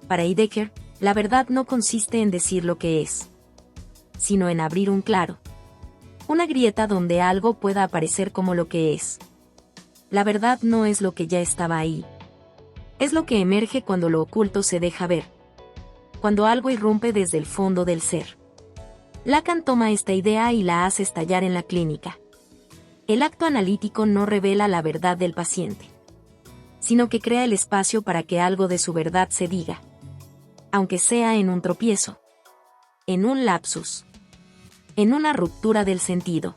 Para Heidegger, la verdad no consiste en decir lo que es, sino en abrir un claro. Una grieta donde algo pueda aparecer como lo que es. La verdad no es lo que ya estaba ahí. Es lo que emerge cuando lo oculto se deja ver. Cuando algo irrumpe desde el fondo del ser. Lacan toma esta idea y la hace estallar en la clínica. El acto analítico no revela la verdad del paciente, sino que crea el espacio para que algo de su verdad se diga. Aunque sea en un tropiezo. En un lapsus. En una ruptura del sentido.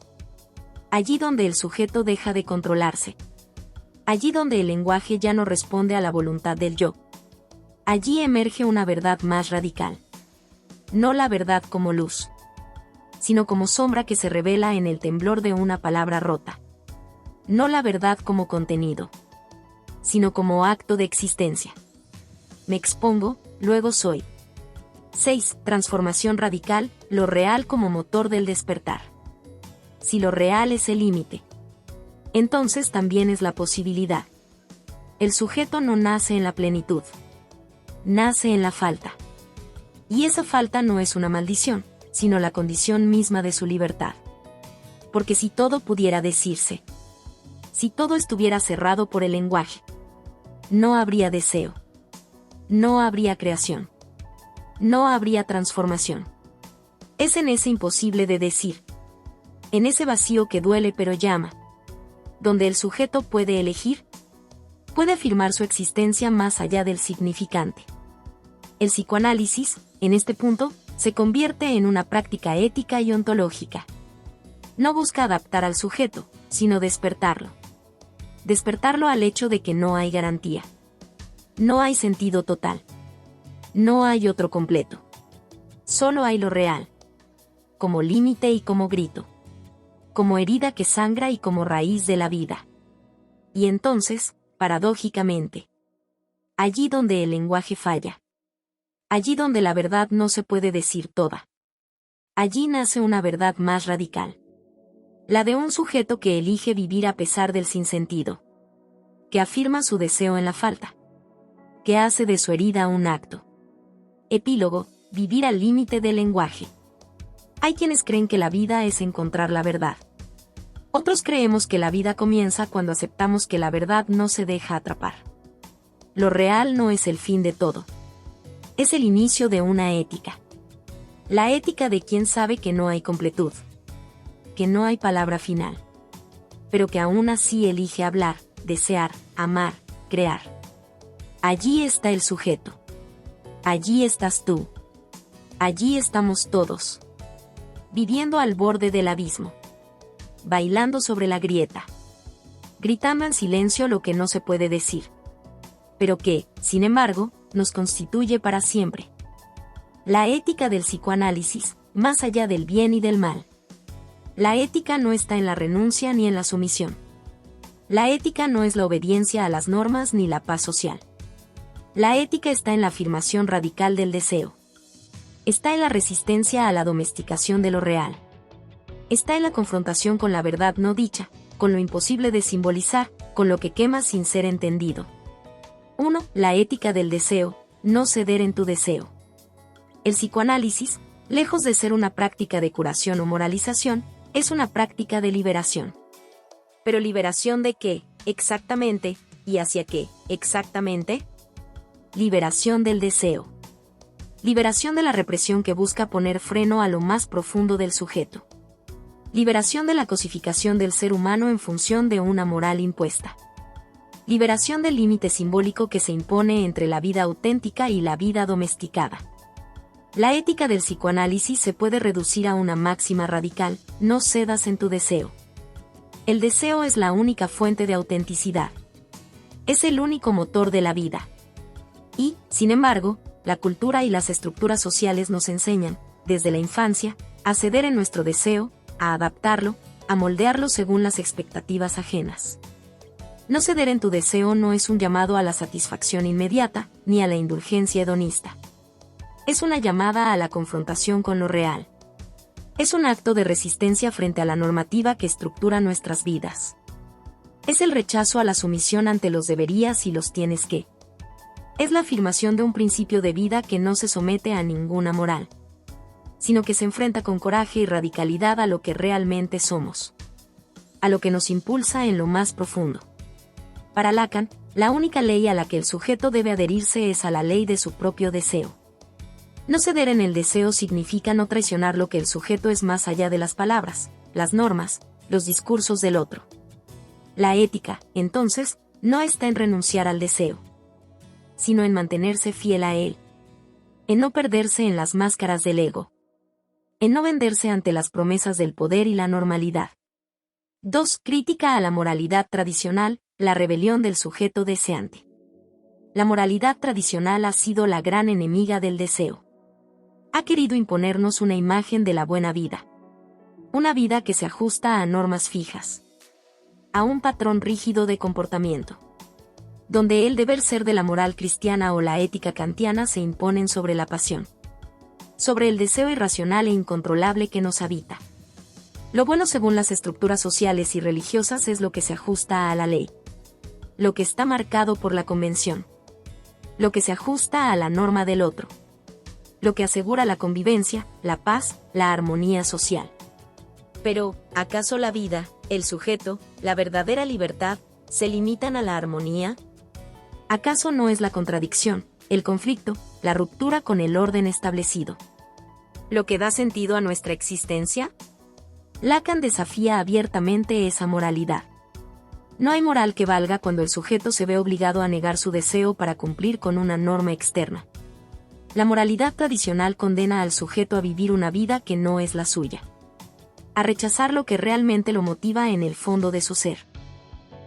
Allí donde el sujeto deja de controlarse. Allí donde el lenguaje ya no responde a la voluntad del yo. Allí emerge una verdad más radical. No la verdad como luz, sino como sombra que se revela en el temblor de una palabra rota. No la verdad como contenido, sino como acto de existencia. Me expongo, luego soy. 6. Transformación radical, lo real como motor del despertar. Si lo real es el límite, entonces también es la posibilidad. El sujeto no nace en la plenitud, nace en la falta. Y esa falta no es una maldición, sino la condición misma de su libertad. Porque si todo pudiera decirse, si todo estuviera cerrado por el lenguaje, no habría deseo, no habría creación, no habría transformación. Es en ese imposible de decir, en ese vacío que duele pero llama, donde el sujeto puede elegir, puede afirmar su existencia más allá del significante. El psicoanálisis, en este punto, se convierte en una práctica ética y ontológica. No busca adaptar al sujeto, sino despertarlo. Despertarlo al hecho de que no hay garantía. No hay sentido total. No hay otro completo. solo hay lo real, como límite y como grito, como herida que sangra y como raíz de la vida. Y entonces, paradójicamente, allí donde el lenguaje falla, allí donde la verdad no se puede decir toda, allí nace una verdad más radical. La de un sujeto que elige vivir a pesar del sinsentido, que afirma su deseo en la falta, que hace de su herida un acto. Epílogo: vivir al límite del lenguaje. Hay quienes creen que la vida es encontrar la verdad. Otros creemos que la vida comienza cuando aceptamos que la verdad no se deja atrapar. Lo real no es el fin de todo. Es el inicio de una ética. La ética de quien sabe que no hay completud, que no hay palabra final, pero que aún así elige hablar, desear, amar, crear. Allí está el sujeto. Allí estás tú. Allí estamos todos. Viviendo al borde del abismo. Bailando sobre la grieta. Gritando en silencio lo que no se puede decir. Pero que, sin embargo, nos constituye para siempre. La ética del psicoanálisis, más allá del bien y del mal. La ética no está en la renuncia ni en la sumisión. La ética no es la obediencia a las normas ni la paz social. La ética está en la afirmación radical del deseo. Está en la resistencia a la domesticación de lo real. Está en la confrontación con la verdad no dicha, con lo imposible de simbolizar, con lo que quema sin ser entendido. 1. La ética del deseo: no ceder en tu deseo. El psicoanálisis, lejos de ser una práctica de curación o moralización, es una práctica de liberación. ¿Pero liberación de qué, exactamente, y hacia qué, exactamente? Liberación del deseo. Liberación de la represión que busca poner freno a lo más profundo del sujeto. Liberación de la cosificación del ser humano en función de una moral impuesta. Liberación del límite simbólico que se impone entre la vida auténtica y la vida domesticada. La ética del psicoanálisis se puede reducir a una máxima radical: no cedas en tu deseo. El deseo es la única fuente de autenticidad. Es el único motor de la vida. Y, sin embargo, la cultura y las estructuras sociales nos enseñan, desde la infancia, a ceder en nuestro deseo, a adaptarlo, a moldearlo según las expectativas ajenas. No ceder en tu deseo no es un llamado a la satisfacción inmediata, ni a la indulgencia hedonista. Es una llamada a la confrontación con lo real. Es un acto de resistencia frente a la normativa que estructura nuestras vidas. Es el rechazo a la sumisión ante los deberías y los tienes que. Es la afirmación de un principio de vida que no se somete a ninguna moral, sino que se enfrenta con coraje y radicalidad a lo que realmente somos, a lo que nos impulsa en lo más profundo. Para Lacan, la única ley a la que el sujeto debe adherirse es a la ley de su propio deseo. No ceder en el deseo significa no traicionar lo que el sujeto es más allá de las palabras, las normas, los discursos del otro. La ética, entonces, no está en renunciar al deseo, sino en mantenerse fiel a él, en no perderse en las máscaras del ego, en no venderse ante las promesas del poder y la normalidad. 2. Crítica a la moralidad tradicional, la rebelión del sujeto deseante. La moralidad tradicional ha sido la gran enemiga del deseo. Ha querido imponernos una imagen de la buena vida. Una vida que se ajusta a normas fijas, a un patrón rígido de comportamiento, donde el deber ser de la moral cristiana o la ética kantiana se imponen sobre la pasión, sobre el deseo irracional e incontrolable que nos habita. Lo bueno según las estructuras sociales y religiosas es lo que se ajusta a la ley, lo que está marcado por la convención, lo que se ajusta a la norma del otro, lo que asegura la convivencia, la paz, la armonía social. Pero, ¿acaso la vida, el sujeto, la verdadera libertad, se limitan a la armonía? ¿Acaso no es la contradicción, el conflicto, la ruptura con el orden establecido lo que da sentido a nuestra existencia? Lacan desafía abiertamente esa moralidad. No hay moral que valga cuando el sujeto se ve obligado a negar su deseo para cumplir con una norma externa. La moralidad tradicional condena al sujeto a vivir una vida que no es la suya, a rechazar lo que realmente lo motiva en el fondo de su ser,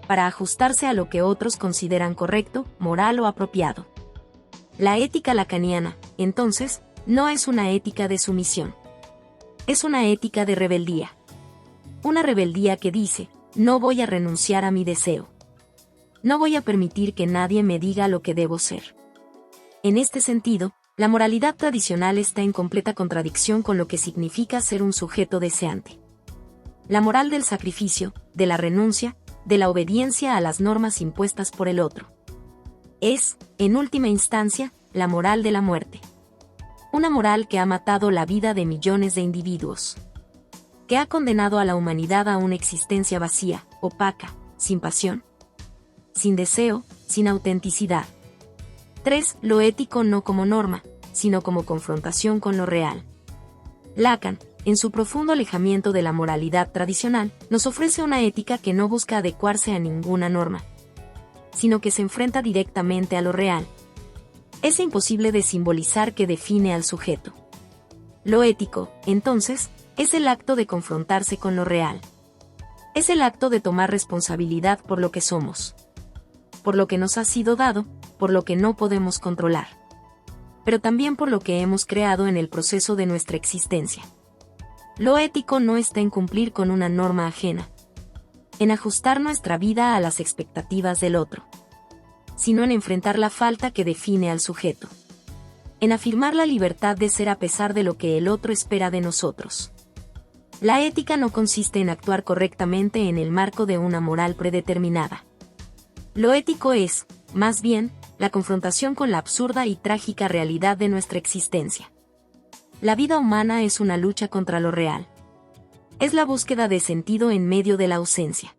para ajustarse a lo que otros consideran correcto, moral o apropiado. La ética lacaniana, entonces, No es una ética de sumisión. Es una ética de rebeldía. Una rebeldía que dice, no voy a renunciar a mi deseo. No voy a permitir que nadie me diga lo que debo ser. En este sentido, la moralidad tradicional está en completa contradicción con lo que significa ser un sujeto deseante. La moral del sacrificio, de la renuncia, de la obediencia a las normas impuestas por el otro. Es, en última instancia, la moral de la muerte. Una moral que ha matado la vida de millones de individuos. Que ha condenado a la humanidad a una existencia vacía, opaca, sin pasión, sin deseo, sin autenticidad. 3. Lo ético no como norma, sino como confrontación con lo real. Lacan, en su profundo alejamiento de la moralidad tradicional, nos ofrece una ética que no busca adecuarse a ninguna norma, sino que se enfrenta directamente a lo real. Es imposible de simbolizar que define al sujeto. Lo ético, entonces, es el acto de confrontarse con lo real. Es el acto de tomar responsabilidad por lo que somos, por lo que nos ha sido dado, por lo que no podemos controlar, pero también por lo que hemos creado en el proceso de nuestra existencia. Lo ético no está en cumplir con una norma ajena, en ajustar nuestra vida a las expectativas del otro, sino en enfrentar la falta que define al sujeto, en afirmar la libertad de ser a pesar de lo que el otro espera de nosotros. La ética no consiste en actuar correctamente en el marco de una moral predeterminada. Lo ético es, más bien, la confrontación con la absurda y trágica realidad de nuestra existencia. La vida humana es una lucha contra lo real. Es la búsqueda de sentido en medio de la ausencia.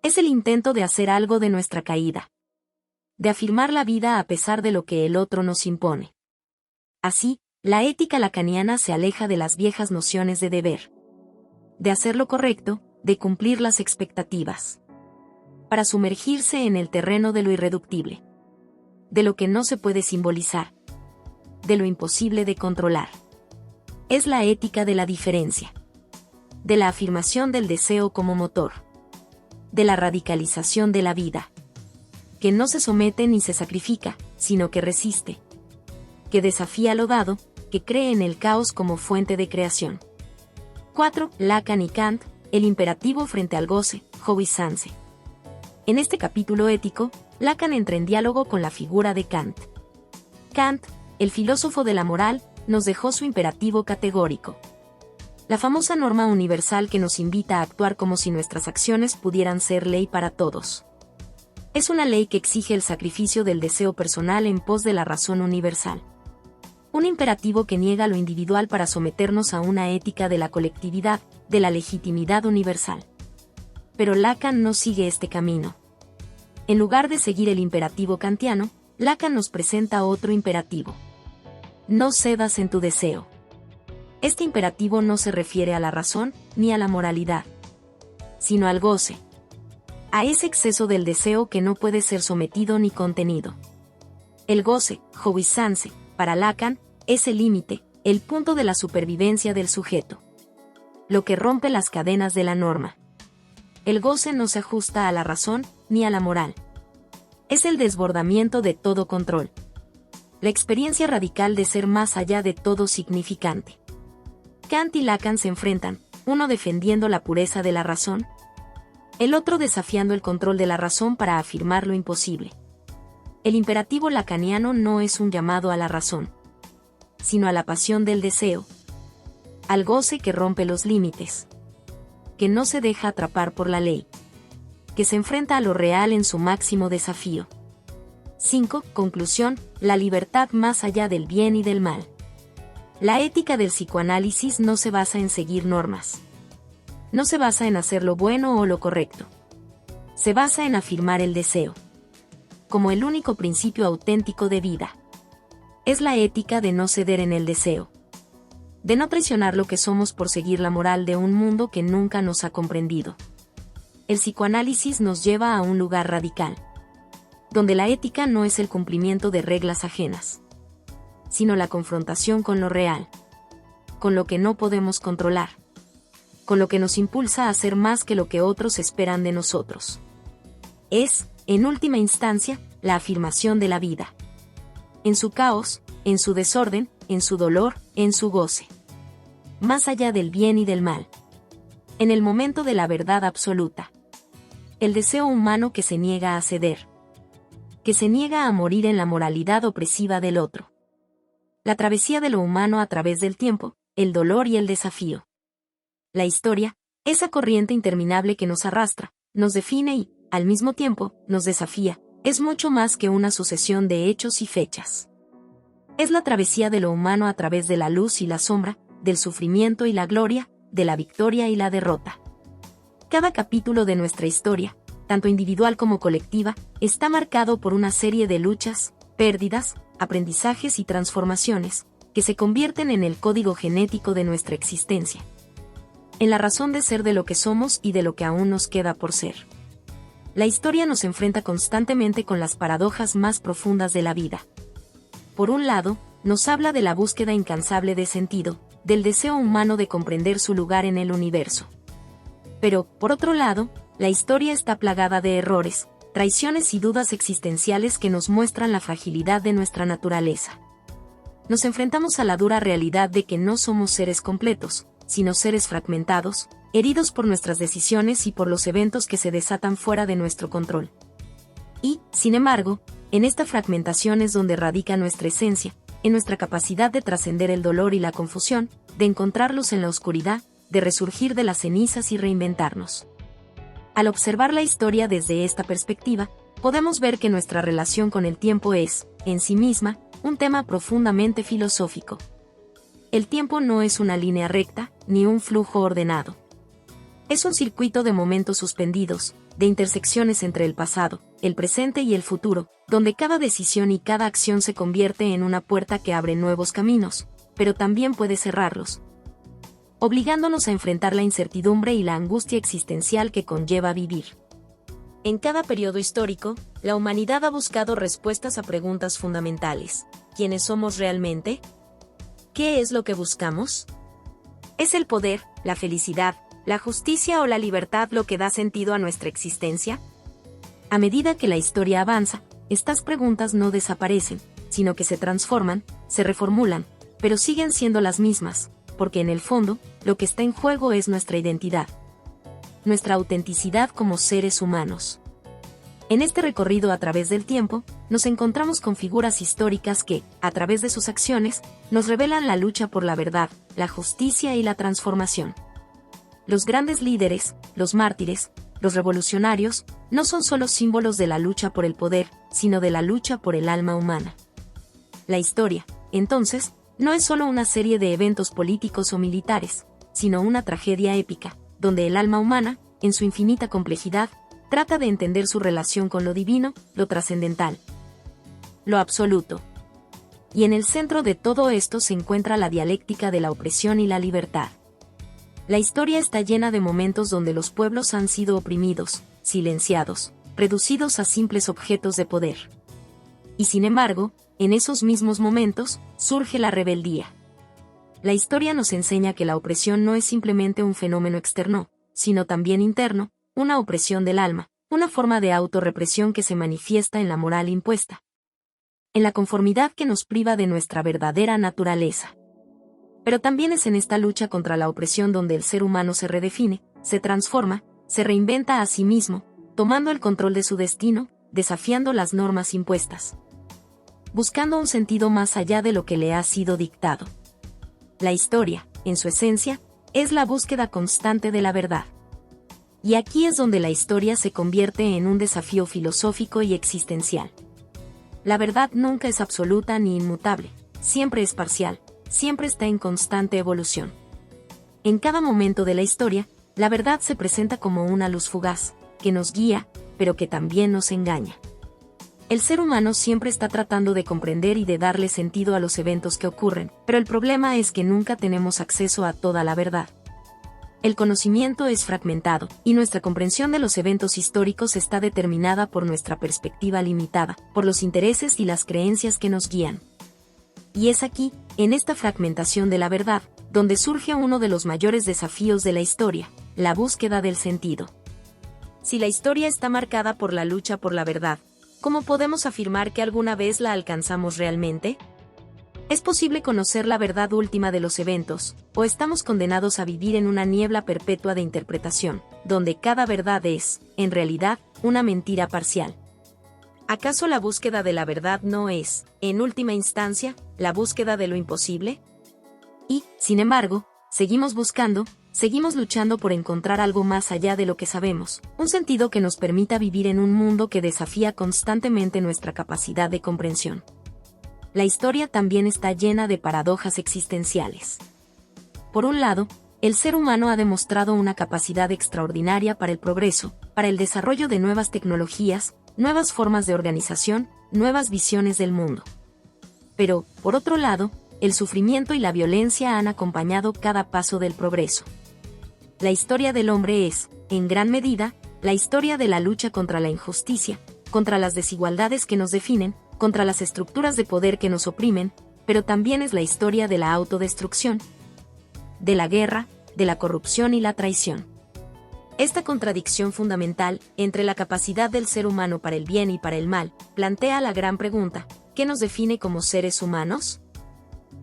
Es el intento de hacer algo de nuestra caída, de afirmar la vida a pesar de lo que el otro nos impone. Así, la ética lacaniana se aleja de las viejas nociones de deber, de hacer lo correcto, de cumplir las expectativas, para sumergirse en el terreno de lo irreductible, de lo que no se puede simbolizar, de lo imposible de controlar. Es la ética de la diferencia, de la afirmación del deseo como motor, de la radicalización de la vida, que no se somete ni se sacrifica, sino que resiste, que desafía lo dado, que cree en el caos como fuente de creación. 4. Lacan y Kant, el imperativo frente al goce, jouissance. En este capítulo ético, Lacan entra en diálogo con la figura de Kant. Kant, el filósofo de la moral, nos dejó su imperativo categórico. La famosa norma universal que nos invita a actuar como si nuestras acciones pudieran ser ley para todos. Es una ley que exige el sacrificio del deseo personal en pos de la razón universal. Un imperativo que niega lo individual para someternos a una ética de la colectividad, de la legitimidad universal. Pero Lacan no sigue este camino. En lugar de seguir el imperativo kantiano, Lacan nos presenta otro imperativo. No cedas en tu deseo. Este imperativo no se refiere a la razón, ni a la moralidad, sino al goce, a ese exceso del deseo que no puede ser sometido ni contenido. El goce, jouissance, para Lacan, es el límite, el punto de la supervivencia del sujeto, lo que rompe las cadenas de la norma. El goce no se ajusta a la razón, ni a la moral. Es el desbordamiento de todo control. La experiencia radical de ser más allá de todo significante. Kant y Lacan se enfrentan, uno defendiendo la pureza de la razón, el otro desafiando el control de la razón para afirmar lo imposible. El imperativo lacaniano no es un llamado a la razón, sino a la pasión del deseo, al goce que rompe los límites, que no se deja atrapar por la ley, que se enfrenta a lo real en su máximo desafío. 5. Conclusión, la libertad más allá del bien y del mal. La ética del psicoanálisis no se basa en seguir normas. No se basa en hacer lo bueno o lo correcto. Se basa en afirmar el deseo, como el único principio auténtico de vida. Es la ética de no ceder en el deseo, de no traicionar lo que somos por seguir la moral de un mundo que nunca nos ha comprendido. El psicoanálisis nos lleva a un lugar radical, donde la ética no es el cumplimiento de reglas ajenas, sino la confrontación con lo real, con lo que no podemos controlar, con lo que nos impulsa a hacer más que lo que otros esperan de nosotros. Es, en última instancia, la afirmación de la vida. En su caos, en su desorden, en su dolor, en su goce. Más allá del bien y del mal. En el momento de la verdad absoluta. El deseo humano que se niega a ceder. Que se niega a morir en la moralidad opresiva del otro. La travesía de lo humano a través del tiempo, el dolor y el desafío. La historia, esa corriente interminable que nos arrastra, nos define y, al mismo tiempo, nos desafía, es mucho más que una sucesión de hechos y fechas. Es la travesía de lo humano a través de la luz y la sombra, del sufrimiento y la gloria, de la victoria y la derrota. Cada capítulo de nuestra historia, tanto individual como colectiva, está marcado por una serie de luchas, pérdidas, aprendizajes y transformaciones, que se convierten en el código genético de nuestra existencia. En la razón de ser de lo que somos y de lo que aún nos queda por ser. La historia nos enfrenta constantemente con las paradojas más profundas de la vida. Por un lado, nos habla de la búsqueda incansable de sentido, del deseo humano de comprender su lugar en el universo. Pero, por otro lado, la historia está plagada de errores, traiciones y dudas existenciales que nos muestran la fragilidad de nuestra naturaleza. Nos enfrentamos a la dura realidad de que no somos seres completos, sino seres fragmentados, heridos por nuestras decisiones y por los eventos que se desatan fuera de nuestro control. Y, sin embargo, en esta fragmentación es donde radica nuestra esencia, en nuestra capacidad de trascender el dolor y la confusión, de encontrarlos en la oscuridad, de resurgir de las cenizas y reinventarnos. Al observar la historia desde esta perspectiva, podemos ver que nuestra relación con el tiempo es, en sí misma, un tema profundamente filosófico. El tiempo no es una línea recta, ni un flujo ordenado. Es un circuito de momentos suspendidos, de intersecciones entre el pasado, el presente y el futuro, donde cada decisión y cada acción se convierte en una puerta que abre nuevos caminos, pero también puede cerrarlos, obligándonos a enfrentar la incertidumbre y la angustia existencial que conlleva vivir. En cada periodo histórico, la humanidad ha buscado respuestas a preguntas fundamentales. ¿Quiénes somos realmente? ¿Qué es lo que buscamos? ¿Es el poder, la felicidad, la justicia o la libertad lo que da sentido a nuestra existencia? A medida que la historia avanza, estas preguntas no desaparecen, sino que se transforman, se reformulan, pero siguen siendo las mismas, porque en el fondo, lo que está en juego es nuestra identidad. Nuestra autenticidad como seres humanos. En este recorrido a través del tiempo, nos encontramos con figuras históricas que, a través de sus acciones, nos revelan la lucha por la verdad, la justicia y la transformación. Los grandes líderes, los mártires, los revolucionarios, no son solo símbolos de la lucha por el poder, sino de la lucha por el alma humana. La historia, entonces, no es solo una serie de eventos políticos o militares, sino una tragedia épica, donde el alma humana, en su infinita complejidad, trata de entender su relación con lo divino, lo trascendental, lo absoluto. Y en el centro de todo esto se encuentra la dialéctica de la opresión y la libertad. La historia está llena de momentos donde los pueblos han sido oprimidos, silenciados, reducidos a simples objetos de poder. Y sin embargo, en esos mismos momentos, surge la rebeldía. La historia nos enseña que la opresión no es simplemente un fenómeno externo, sino también interno, una opresión del alma, una forma de autorrepresión que se manifiesta en la moral impuesta. En la conformidad que nos priva de nuestra verdadera naturaleza. Pero también es en esta lucha contra la opresión donde el ser humano se redefine, se transforma, se reinventa a sí mismo, tomando el control de su destino, desafiando las normas impuestas. Buscando un sentido más allá de lo que le ha sido dictado. La historia, en su esencia, es la búsqueda constante de la verdad. Y aquí es donde la historia se convierte en un desafío filosófico y existencial. La verdad nunca es absoluta ni inmutable, siempre es parcial, siempre está en constante evolución. En cada momento de la historia, la verdad se presenta como una luz fugaz, que nos guía, pero que también nos engaña. El ser humano siempre está tratando de comprender y de darle sentido a los eventos que ocurren, pero el problema es que nunca tenemos acceso a toda la verdad. El conocimiento es fragmentado, y nuestra comprensión de los eventos históricos está determinada por nuestra perspectiva limitada, por los intereses y las creencias que nos guían. Y es aquí, en esta fragmentación de la verdad, donde surge uno de los mayores desafíos de la historia, la búsqueda del sentido. Si la historia está marcada por la lucha por la verdad, ¿cómo podemos afirmar que alguna vez la alcanzamos realmente? ¿Es posible conocer la verdad última de los eventos, o estamos condenados a vivir en una niebla perpetua de interpretación, donde cada verdad es, en realidad, una mentira parcial? ¿Acaso la búsqueda de la verdad no es, en última instancia, la búsqueda de lo imposible? Y, sin embargo, seguimos buscando, seguimos luchando por encontrar algo más allá de lo que sabemos, un sentido que nos permita vivir en un mundo que desafía constantemente nuestra capacidad de comprensión. La historia también está llena de paradojas existenciales. Por un lado, el ser humano ha demostrado una capacidad extraordinaria para el progreso, para el desarrollo de nuevas tecnologías, nuevas formas de organización, nuevas visiones del mundo. Pero, por otro lado, el sufrimiento y la violencia han acompañado cada paso del progreso. La historia del hombre es, en gran medida, la historia de la lucha contra la injusticia, contra las desigualdades que nos definen, contra las estructuras de poder que nos oprimen, pero también es la historia de la autodestrucción, de la guerra, de la corrupción y la traición. Esta contradicción fundamental entre la capacidad del ser humano para el bien y para el mal plantea la gran pregunta: ¿qué nos define como seres humanos?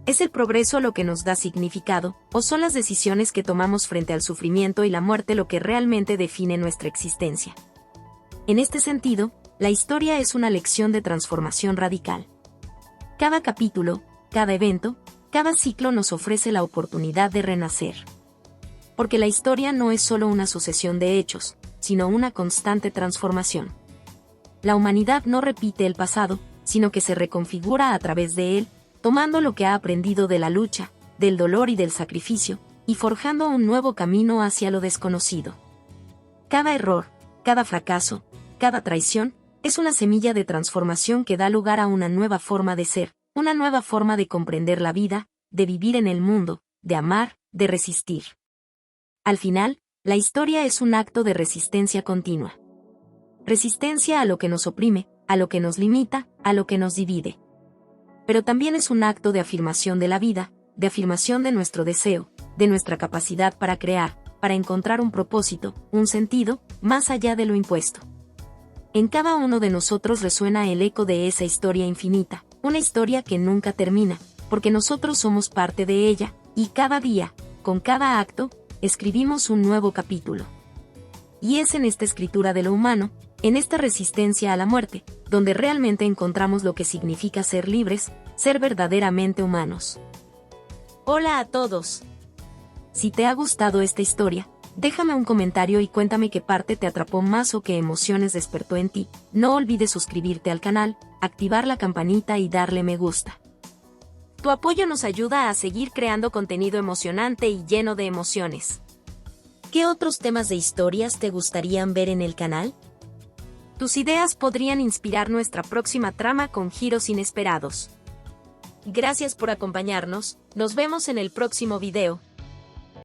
¿Es el progreso lo que nos da significado, o son las decisiones que tomamos frente al sufrimiento y la muerte lo que realmente define nuestra existencia? En este sentido, la historia es una lección de transformación radical. Cada capítulo, cada evento, cada ciclo nos ofrece la oportunidad de renacer. Porque la historia no es solo una sucesión de hechos, sino una constante transformación. La humanidad no repite el pasado, sino que se reconfigura a través de él, tomando lo que ha aprendido de la lucha, del dolor y del sacrificio, y forjando un nuevo camino hacia lo desconocido. Cada error, cada fracaso, cada traición, es una semilla de transformación que da lugar a una nueva forma de ser, una nueva forma de comprender la vida, de vivir en el mundo, de amar, de resistir. Al final, la historia es un acto de resistencia continua. Resistencia a lo que nos oprime, a lo que nos limita, a lo que nos divide. Pero también es un acto de afirmación de la vida, de afirmación de nuestro deseo, de nuestra capacidad para crear, para encontrar un propósito, un sentido, más allá de lo impuesto. En cada uno de nosotros resuena el eco de esa historia infinita, una historia que nunca termina, porque nosotros somos parte de ella, y cada día, con cada acto, escribimos un nuevo capítulo. Y es en esta escritura de lo humano, en esta resistencia a la muerte, donde realmente encontramos lo que significa ser libres, ser verdaderamente humanos. Hola a todos. Si te ha gustado esta historia, déjame un comentario y cuéntame qué parte te atrapó más o qué emociones despertó en ti. No olvides suscribirte al canal, activar la campanita y darle me gusta. Tu apoyo nos ayuda a seguir creando contenido emocionante y lleno de emociones. ¿Qué otros temas de historias te gustarían ver en el canal? Tus ideas podrían inspirar nuestra próxima trama con giros inesperados. Gracias por acompañarnos, nos vemos en el próximo video.